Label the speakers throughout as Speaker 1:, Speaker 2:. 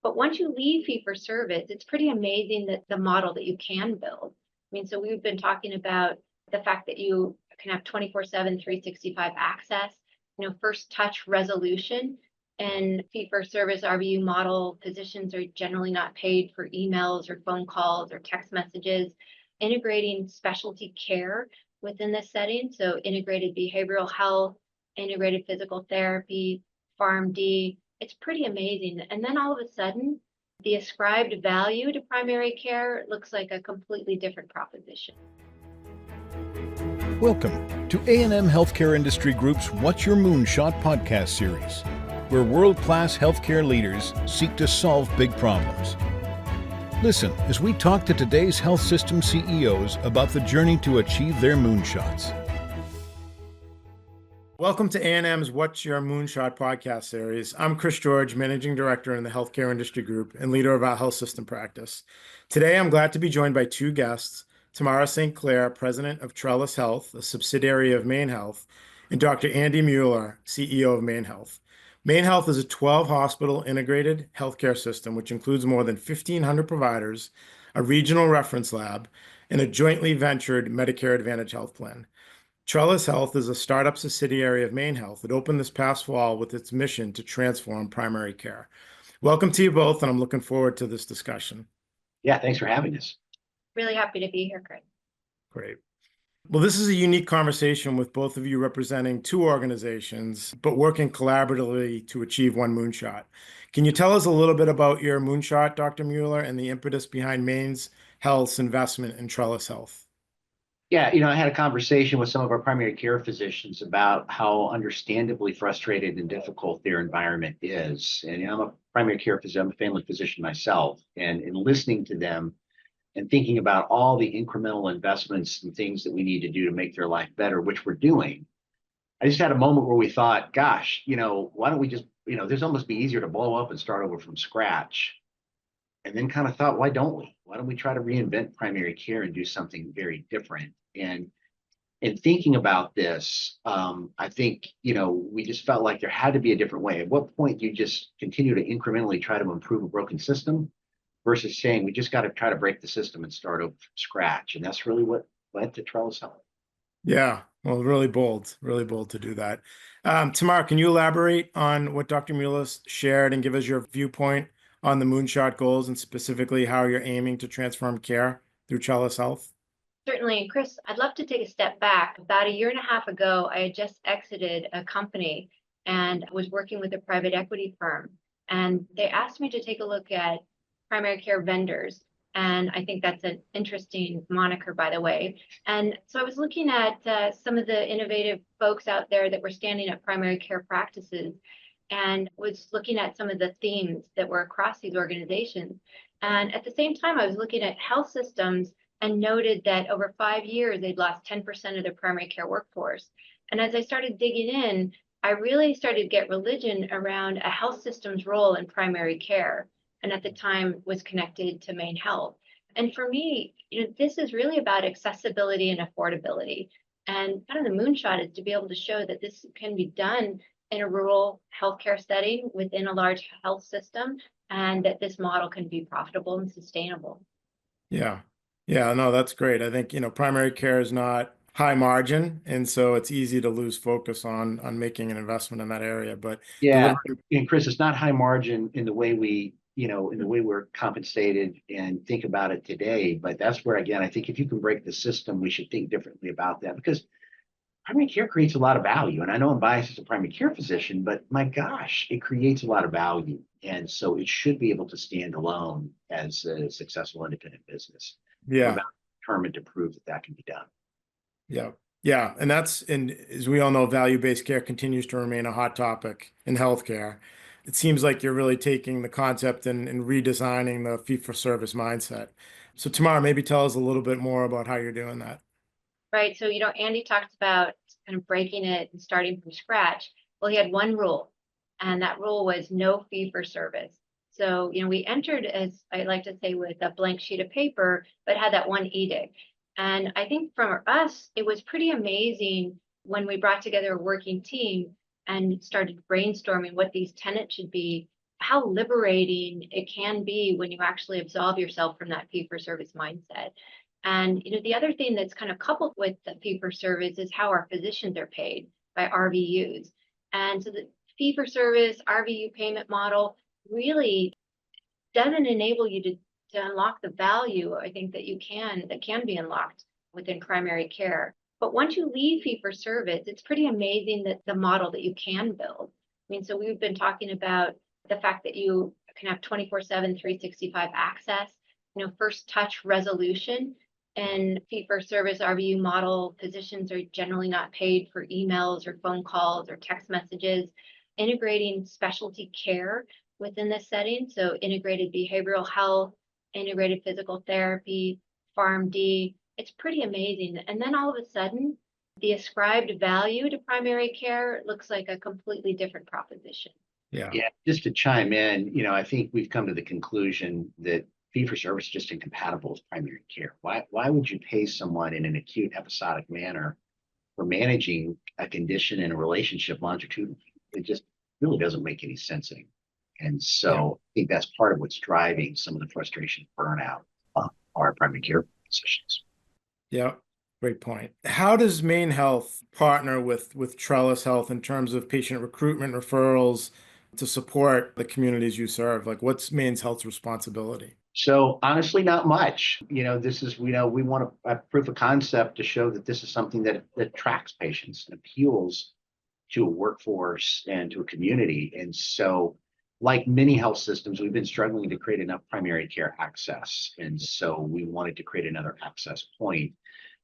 Speaker 1: But once you leave fee for service, it's pretty amazing that the model that you can build. I mean, so we've been talking about the fact that you can have 24/7, 365 access, first touch resolution. And fee for service RVU model, physicians are generally not paid for emails or phone calls or text messages. Integrating specialty care within this setting, so integrated behavioral health, integrated physical therapy, PharmD, it's pretty amazing. And then all of a sudden, the ascribed value to primary care looks like a completely different proposition.
Speaker 2: Welcome to A&M Healthcare Industry Group's What's Your Moonshot podcast series, where world-class healthcare leaders seek to solve big problems. Listen as we talk to today's health system CEOs about the journey to achieve their moonshots.
Speaker 3: Welcome to A&M's What's Your Moonshot podcast series. I'm Chris George, Managing Director in the Healthcare Industry Group and leader of our health system practice. Today, I'm glad to be joined by two guests, Tamara St, President of Trellis Health, a subsidiary of MaineHealth, and Dr. Andrew Mueller, CEO of MaineHealth. MaineHealth is a 12-hospital integrated healthcare system, which includes more than 1,500 providers, a regional reference lab, and a jointly ventured Medicare Advantage health plan. Trellis Health is a startup subsidiary of MaineHealth that opened this past fall with its mission to transform primary care. Welcome to you both, and I'm looking forward to this discussion.
Speaker 4: Yeah, thanks for having us.
Speaker 1: Really happy to be here, Chris.
Speaker 3: Great. Well, this is a unique conversation with both of you representing two organizations, but working collaboratively to achieve one moonshot. Can you tell us a little bit about your moonshot, Dr. Mueller, and the impetus behind MaineHealth's investment in Trellis Health?
Speaker 4: Yeah, I had a conversation with some of our primary care physicians about how understandably frustrated and difficult their environment is. And I'm a primary care physician, I'm a family physician myself, and in listening to them and thinking about all the incremental investments and things that we need to do to make their life better, which we're doing, I just had a moment where we thought, gosh, why don't we just, this almost be easier to blow up and start over from scratch. And then kind of thought, why don't we? Why don't we try to reinvent primary care and do something very different? And in thinking about this, I think, we just felt like there had to be a different way. At what point do you just continue to incrementally try to improve a broken system versus saying we just got to try to break the system and start over from scratch? And that's really what led to Trellis Health.
Speaker 3: Yeah, well, really bold to do that. Tamara, can you elaborate on what Dr. Mueller shared and give us your viewpoint on the moonshot goals and specifically how you're aiming to transform care through Trellis Health?
Speaker 1: Certainly, Chris, I'd love to take a step back. About a year and a half ago, I had just exited a company and was working with a private equity firm. And they asked me to take a look at primary care vendors. And I think that's an interesting moniker, by the way. And so I was looking at some of the innovative folks out there that were standing up primary care practices and was looking at some of the themes that were across these organizations. And at the same time, I was looking at health systems and noted that over 5 years, they'd lost 10% of their primary care workforce. And as I started digging in, I really started to get religion around a health system's role in primary care. And at the time was connected to MaineHealth. And for me, this is really about accessibility and affordability. And kind of the moonshot is to be able to show that this can be done in a rural healthcare setting within a large health system, and that this model can be profitable and sustainable.
Speaker 3: Yeah, no, that's great. I think, primary care is not high margin, and so it's easy to lose focus on making an investment in that area. But
Speaker 4: yeah, and Chris, it's not high margin in the way we're compensated and think about it today. But that's where, again, I think if you can break the system, we should think differently about that, because primary care creates a lot of value. And I know I'm biased as a primary care physician, but my gosh, it creates a lot of value. And so it should be able to stand alone as a successful independent business.
Speaker 3: Yeah.
Speaker 4: We're determined to prove that can be done.
Speaker 3: Yeah. And as we all know, value-based care continues to remain a hot topic in healthcare. It seems like you're really taking the concept and redesigning the fee-for-service mindset. So Tamara, maybe tell us a little bit more about how you're doing that.
Speaker 1: Right. So, Andy talked about kind of breaking it and starting from scratch. Well, he had one rule, and that rule was no fee for service. So, we entered, as I like to say, with a blank sheet of paper, but had that one edict. And I think for us, it was pretty amazing when we brought together a working team and started brainstorming what these tenets should be, how liberating it can be when you actually absolve yourself from that fee-for-service mindset. And the other thing that's kind of coupled with the fee-for-service is how our physicians are paid by RVUs. And so the fee-for-service RVU payment model really doesn't enable you to unlock the value, I think, that can be unlocked within primary care. But once you leave fee-for-service, it's pretty amazing that the model that you can build. I mean, so we've been talking about the fact that you can have 24/7, 365 access, first touch resolution. And fee-for-service RVU model, physicians are generally not paid for emails or phone calls or text messages. Integrating specialty care within this setting, so integrated behavioral health, integrated physical therapy, PharmD, it's pretty amazing. And then all of a sudden, the ascribed value to primary care looks like a completely different proposition.
Speaker 3: Yeah.
Speaker 4: Yeah, just to chime in, I think we've come to the conclusion that fee-for-service is just incompatible with primary care. Why would you pay someone in an acute episodic manner for managing a condition and a relationship longitudinally? It just really doesn't make any sense anymore. And so I think that's part of what's driving some of the frustration and burnout of our primary care physicians.
Speaker 3: Yeah, great point. How does MaineHealth partner with Trellis Health in terms of patient recruitment referrals to support the communities you serve? Like, what's MaineHealth's responsibility?
Speaker 4: So honestly, not much. This is, we want a proof of concept to show that this is something that attracts patients and appeals to a workforce and to a community. And so, like many health systems, we've been struggling to create enough primary care access. And so we wanted to create another access point.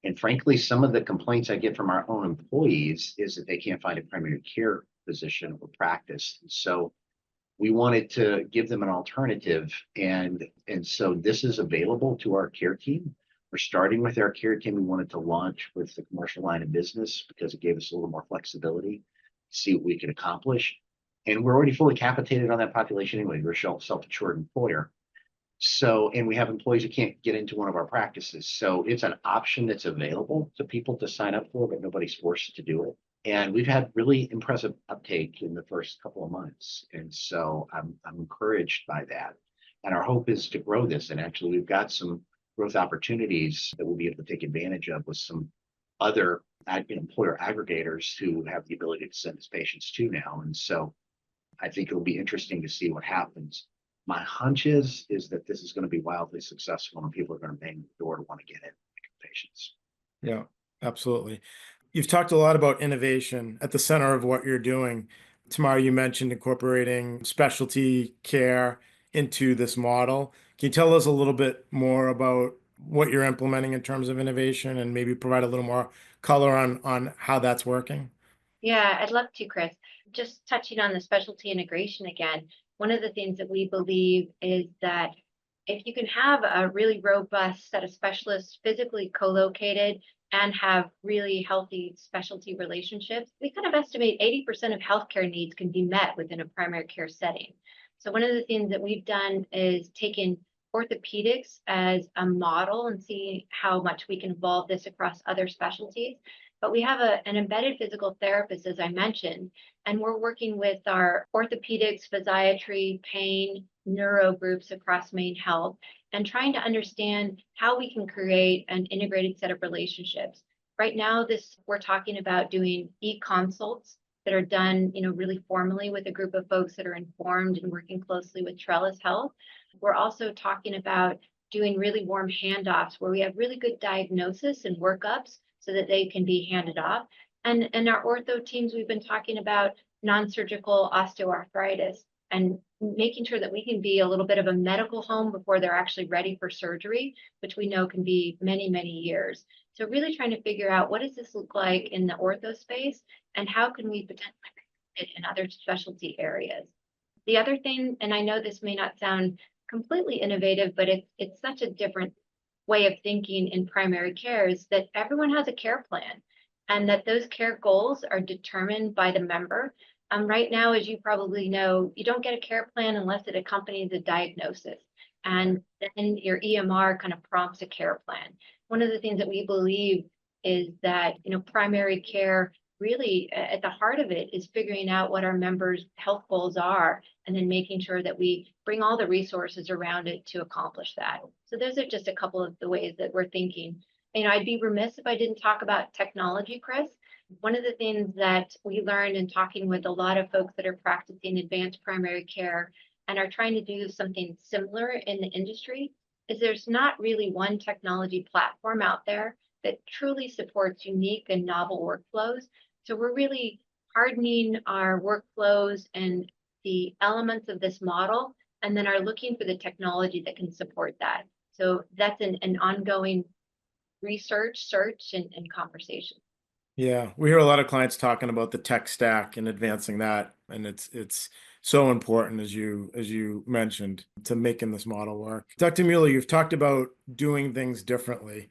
Speaker 4: And frankly, some of the complaints I get from our own employees is that they can't find a primary care physician or practice. And so we wanted to give them an alternative. And so this is available to our care team. We're starting with our care team. We wanted to launch with the commercial line of business because it gave us a little more flexibility, see what we could accomplish. And we're already fully capitated on that population anyway. We're a self-insured employer. So, and we have employees who can't get into one of our practices. So it's an option that's available to people to sign up for, but nobody's forced to do it. And we've had really impressive uptake in the first couple of months. And so I'm encouraged by that. And our hope is to grow this. And actually, we've got some growth opportunities that we'll be able to take advantage of with some other employer aggregators who have the ability to send us patients to now. And so I think it'll be interesting to see what happens. My hunch is that this is going to be wildly successful and people are going to bang the door to want to get in patients.
Speaker 3: Yeah, absolutely. You've talked a lot about innovation at the center of what you're doing. Tamara, you mentioned incorporating specialty care into this model. Can you tell us a little bit more about what you're implementing in terms of innovation and maybe provide a little more color on how that's working?
Speaker 1: Yeah, I'd love to, Chris. Just touching on the specialty integration again, one of the things that we believe is that if you can have a really robust set of specialists physically co-located and have really healthy specialty relationships, we kind of estimate 80% of healthcare needs can be met within a primary care setting. So one of the things that we've done is taken orthopedics as a model and see how much we can evolve this across other specialties. But we have an embedded physical therapist, as I mentioned, and we're working with our orthopedics, physiatry, pain, neuro groups across MaineHealth and trying to understand how we can create an integrated set of relationships. Right now, we're talking about doing e-consults that are done, really formally with a group of folks that are informed and working closely with Trellis Health. We're also talking about doing really warm handoffs where we have really good diagnosis and workups so that they can be handed off. And our ortho teams, we've been talking about non-surgical osteoarthritis and making sure that we can be a little bit of a medical home before they're actually ready for surgery, which we know can be many, many years. So really trying to figure out what does this look like in the ortho space and how can we potentially it in other specialty areas. The other thing, and I know this may not sound completely innovative, but it's such a different way of thinking in primary care is that everyone has a care plan and that those care goals are determined by the member. Right now, as you probably know, you don't get a care plan unless it accompanies a diagnosis. And then your EMR kind of prompts a care plan. One of the things that we believe is that, primary care really at the heart of it is figuring out what our members' health goals are and then making sure that we bring all the resources around it to accomplish that. So those are just a couple of the ways that we're thinking. I'd be remiss if I didn't talk about technology, Chris. One of the things that we learned in talking with a lot of folks that are practicing advanced primary care and are trying to do something similar in the industry is there's not really one technology platform out there that truly supports unique and novel workflows. So we're really hardening our workflows and the elements of this model, and then are looking for the technology that can support that. So that's an ongoing research, search, and conversation.
Speaker 3: Yeah, we hear a lot of clients talking about the tech stack and advancing that, and it's so important as you mentioned to making this model work. Dr. Mueller, you've talked about doing things differently.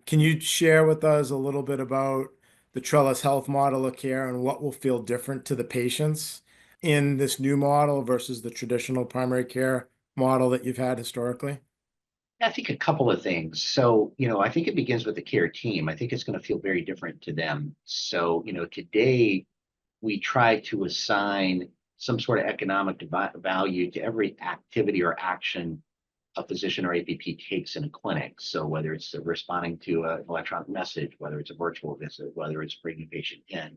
Speaker 3: Can you share with us a little bit about the Trellis Health model of care and what will feel different to the patients in this new model versus the traditional primary care model that you've had historically?
Speaker 4: I think a couple of things. So, I think it begins with the care team. I think it's going to feel very different to them. So, today we try to assign some sort of economic value to every activity or action a physician or APP takes in a clinic. So whether it's responding to an electronic message, whether it's a virtual visit, whether it's bringing a patient in.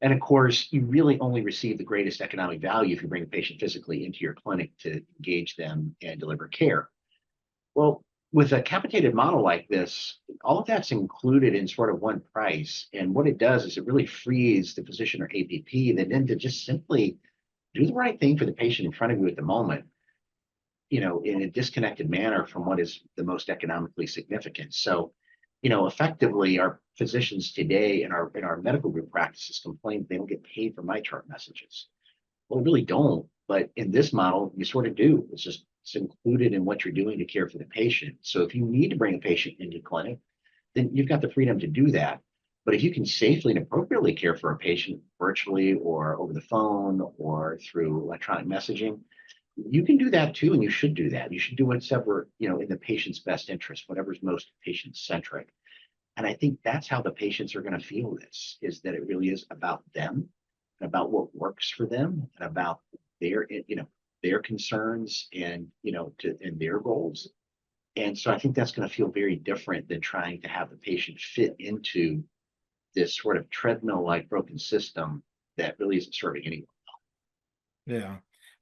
Speaker 4: And of course, you really only receive the greatest economic value if you bring a patient physically into your clinic to engage them and deliver care. Well, with a capitated model like this, all of that's included in sort of one price. And what it does is it really frees the physician or APP then to just simply do the right thing for the patient in front of you at the moment, in a disconnected manner from what is the most economically significant. So, effectively, our physicians today in our medical group practices complain they don't get paid for my chart messages. Well, we really don't. But in this model, you sort of do. It's included in what you're doing to care for the patient. So if you need to bring a patient into clinic, then you've got the freedom to do that. But if you can safely and appropriately care for a patient virtually or over the phone or through electronic messaging, you can do that too, and you should do that. You should do whatever, in the patient's best interest, whatever's most patient-centric. And I think that's how the patients are going to feel this, is that it really is about them, and about what works for them, and about their concerns and, and their goals. And so I think that's going to feel very different than trying to have the patient fit into this sort of treadmill-like broken system that really isn't serving anyone.
Speaker 3: Yeah.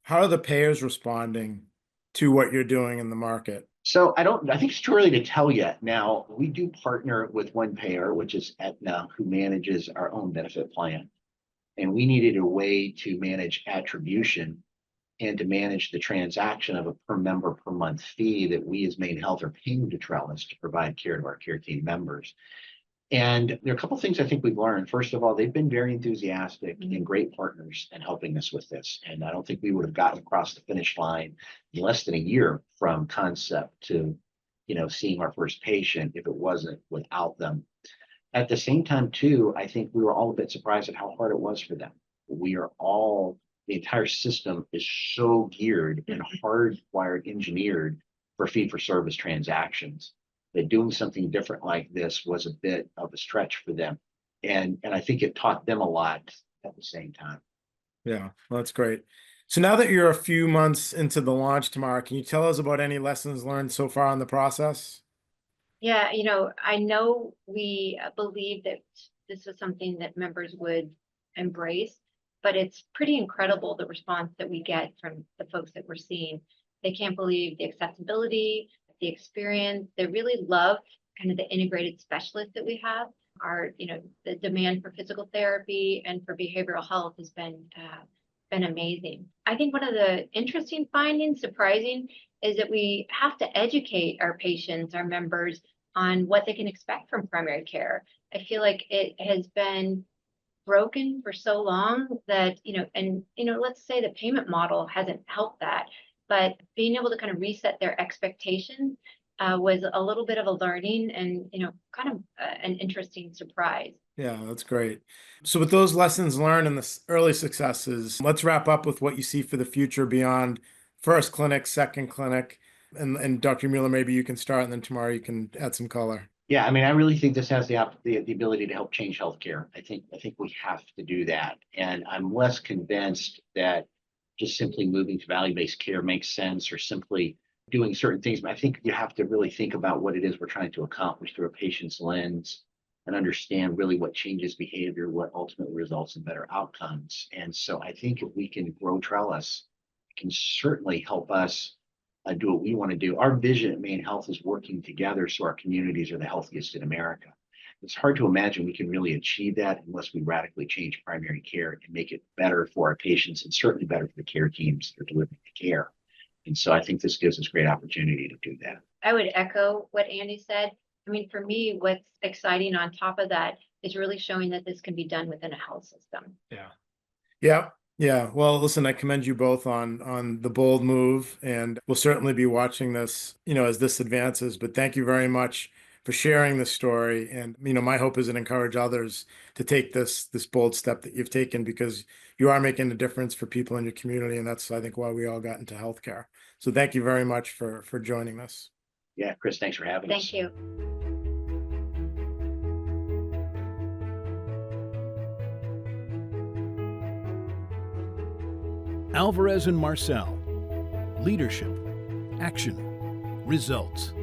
Speaker 3: How are the payers responding to what you're doing in the market?
Speaker 4: So I think it's too early to tell yet. Now, we do partner with one payer, which is Aetna, who manages our own benefit plan. And we needed a way to manage attribution and to manage the transaction of a per member per month fee that we as MaineHealth are paying to Trellis to provide care to our care team members. And there are a couple of things I think we've learned. First of all, they've been very enthusiastic and great partners in helping us with this. And I don't think we would have gotten across the finish line in less than a year from concept to, seeing our first patient if it wasn't without them. At the same time, too, I think we were all a bit surprised at how hard it was for them. The entire system is so geared and hardwired, engineered for fee-for-service transactions, that doing something different like this was a bit of a stretch for them. And I think it taught them a lot at the same time.
Speaker 3: Yeah, well, that's great. So now that you're a few months into the launch, Tamara, can you tell us about any lessons learned so far in the process?
Speaker 1: Yeah, I know we believe that this was something that members would embrace, but it's pretty incredible the response that we get from the folks that we're seeing. They can't believe the accessibility, the experience. They really love kind of the integrated specialists that we have. The demand for physical therapy and for behavioral health has been amazing. I think one of the interesting findings, surprising, is that we have to educate our patients, our members, on what they can expect from primary care. I feel like it has been broken for so long that, let's say the payment model hasn't helped that, but being able to kind of reset their expectations was a little bit of a learning and, kind of an interesting surprise.
Speaker 3: Yeah, that's great. So with those lessons learned and the early successes, let's wrap up with what you see for the future beyond first clinic, second clinic. And Dr. Mueller, maybe you can start, and then tomorrow you can add some color.
Speaker 4: Yeah, I mean, I really think this has the ability to help change healthcare. I think we have to do that. And I'm less convinced that just simply moving to value-based care makes sense or simply doing certain things. But I think you have to really think about what it is we're trying to accomplish through a patient's lens and understand really what changes behavior, what ultimately results in better outcomes. And so I think if we can grow Trellis, it can certainly help us do what we want to do. Our vision at MaineHealth is working together so our communities are the healthiest in America. It's hard to imagine we can really achieve that unless we radically change primary care and make it better for our patients and certainly better for the care teams that are delivering the care. And so I think this gives us great opportunity to do that.
Speaker 1: I would echo what Andy said. I mean, for me, what's exciting on top of that is really showing that this can be done within a health system.
Speaker 3: Yeah. Yeah. Well, listen, I commend you both on the bold move, and we'll certainly be watching this, as this advances. But thank you very much for sharing this story. And, my hope is to encourage others to take this bold step that you've taken, because you are making a difference for people in your community. And that's, I think, why we all got into healthcare. So thank you very much for joining us.
Speaker 4: Yeah, Chris, thanks for having us.
Speaker 1: Thank you.
Speaker 2: Alvarez and Marcel. Leadership, action, results.